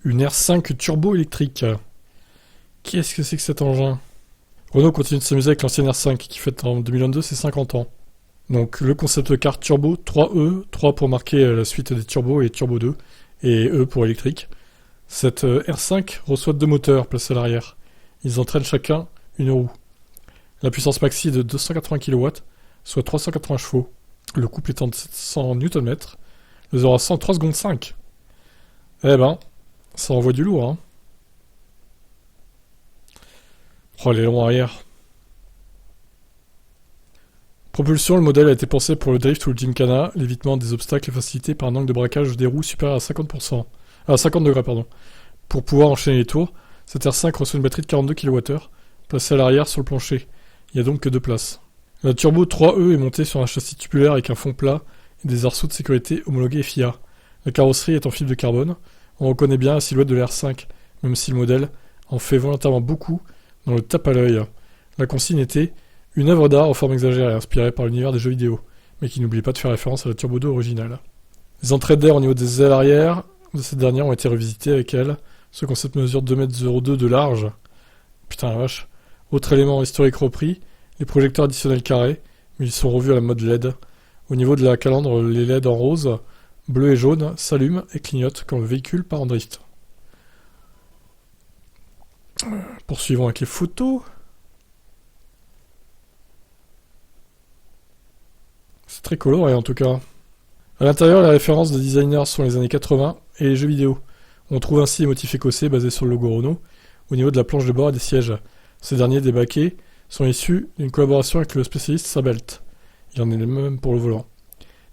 Une R5 turbo électrique. Qu'est-ce que c'est que cet engin? Renault continue de s'amuser avec l'ancienne R5 qui fête en 2022 ses 50 ans. Donc le concept car turbo 3E, 3 pour marquer la suite des turbos et turbo 2, et E pour électrique. Cette R5 reçoit 2 moteurs placés à l'arrière. Ils entraînent chacun une roue. La puissance maxi est de 280 kW, soit 380 chevaux. Le couple étant de 700 Nm, le 0 à 100 3 secondes 5. Eh ben, ça envoie du lourd, hein. Oh, les longs arrière. Propulsion, le modèle a été pensé pour le drift ou le gymkhana. L'évitement des obstacles est facilité par un angle de braquage des roues supérieur à 50%. À 50 degrés, pardon. Pour pouvoir enchaîner les tours, cette R5 reçoit une batterie de 42 kWh, placée à l'arrière sur le plancher. Il n'y a donc que 2 places. La Turbo 3E est montée sur un châssis tubulaire avec un fond plat et des arceaux de sécurité homologués FIA. La carrosserie est en fibre de carbone. On reconnaît bien la silhouette de l'R5, même si le modèle en fait volontairement beaucoup dans le tape à l'œil. La consigne était une œuvre d'art en forme exagérée, inspirée par l'univers des jeux vidéo, mais qui n'oublie pas de faire référence à la Turbo 2 originale. Les entrées d'air au niveau des ailes arrière de cette dernière ont été revisitées avec elle. Ce concept mesure 2,02 m de large. Putain la vache. Autre élément historique repris, les projecteurs additionnels carrés, mais ils sont revus à la mode LED. Au niveau de la calandre, les LED en rose, bleu et jaune s'allument et clignotent quand le véhicule part en drift. Poursuivons avec les photos. C'est très coloré en tout cas. À l'intérieur, les références de designers sont les années 80 et les jeux vidéo. On trouve ainsi les motifs écossais basés sur le logo Renault au niveau de la planche de bord et des sièges. Ces derniers débaqués sont issus d'une collaboration avec le spécialiste Sabelt. Il en est le même pour le volant.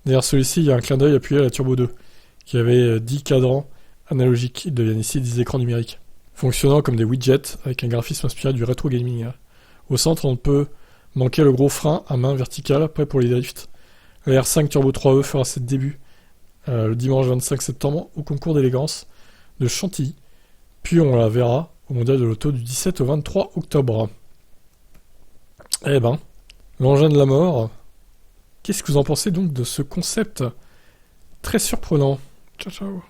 Derrière celui-ci, il y a un clin d'œil appuyé à la Turbo 2, qui avait 10 cadrans analogiques. Ils deviennent ici 10 écrans numériques, fonctionnant comme des widgets avec un graphisme inspiré du rétro gaming. Au centre, on ne peut manquer le gros frein à main verticale, prêt pour les drifts. La R5 Turbo 3E fera ses débuts le dimanche 25 septembre au concours d'élégance de Chantilly, puis on la verra au mondial de l'auto du 17 au 23 octobre. Eh ben, l'engin de la mort. Qu'est-ce que vous en pensez donc de ce concept très surprenant? Ciao ciao.